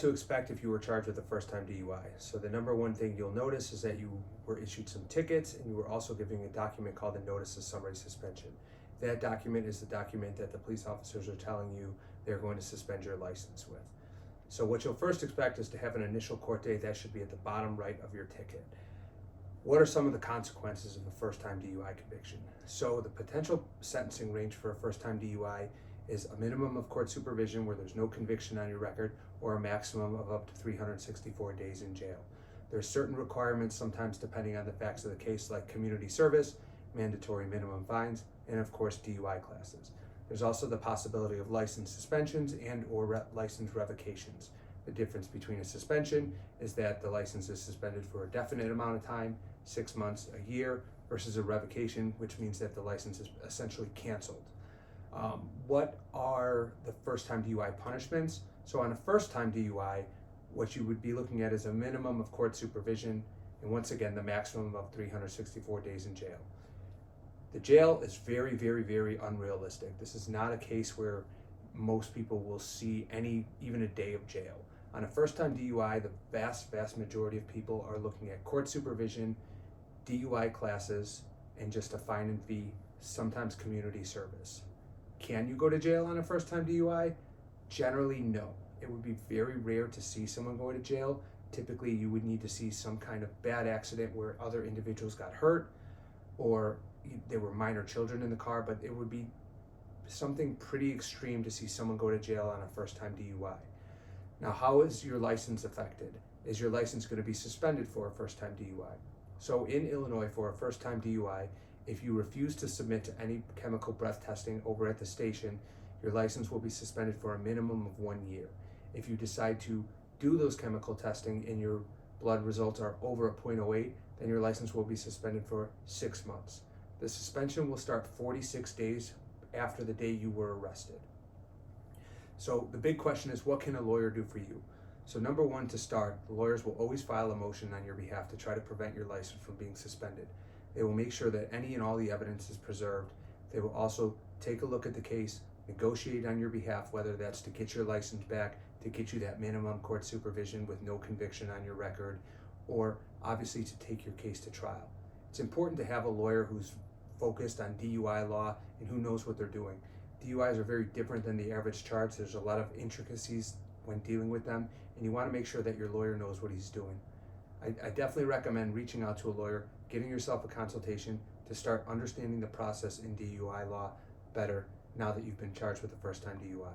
to expect if you were charged with a first-time DUI. So the number one thing you'll notice is that you were issued some tickets and you were also given a document called a notice of summary suspension. That document is the document that the police officers are telling you they're going to suspend your license with. So what you'll first expect is to have an initial court date. That should be at the bottom right of your ticket. What are some of the consequences of a first-time DUI conviction? So the potential sentencing range for a first-time DUI is a minimum of court supervision where there's no conviction on your record, or a maximum of up to 364 days in jail. There's certain requirements, sometimes depending on the facts of the case, like community service, mandatory minimum fines, and of course DUI classes. There's also the possibility of license suspensions and or license revocations. The difference between a suspension is that the license is suspended for a definite amount of time, 6 months, a year, versus a revocation, which means that the license is essentially canceled. What are the first-time DUI punishments? So on a first-time DUI, what you would be looking at is a minimum of court supervision, and once again, the maximum of 364 days in jail. The jail is very, very, very unrealistic. This is not a case where most people will see even a day of jail. On a first-time DUI, the vast, vast majority of people are looking at court supervision, DUI classes, and just a fine and fee, sometimes community service. Can you go to jail on a first-time DUI? Generally, no. It would be very rare to see someone go to jail. Typically, you would need to see some kind of bad accident where other individuals got hurt, or there were minor children in the car, but it would be something pretty extreme to see someone go to jail on a first-time DUI. Now, how is your license affected? Is your license going to be suspended for a first-time DUI? So in Illinois, for a first-time DUI, if you refuse to submit to any chemical breath testing over at the station, your license will be suspended for a minimum of 1 year. If you decide to do those chemical testing and your blood results are over a 0.08, then your license will be suspended for 6 months. The suspension will start 46 days after the day you were arrested. So the big question is, what can a lawyer do for you? So number one, to start, the lawyers will always file a motion on your behalf to try to prevent your license from being suspended. They will make sure that any and all the evidence is preserved. They will also take a look at the case, negotiate on your behalf, whether that's to get your license back, to get you that minimum court supervision with no conviction on your record, or obviously to take your case to trial. It's important to have a lawyer who's focused on DUI law and who knows what they're doing. DUIs are very different than the average charge. There's a lot of intricacies when dealing with them, and you want to make sure that your lawyer knows what he's doing. I definitely recommend reaching out to a lawyer, getting yourself a consultation to start understanding the process in DUI law better now that you've been charged with a first-time DUI.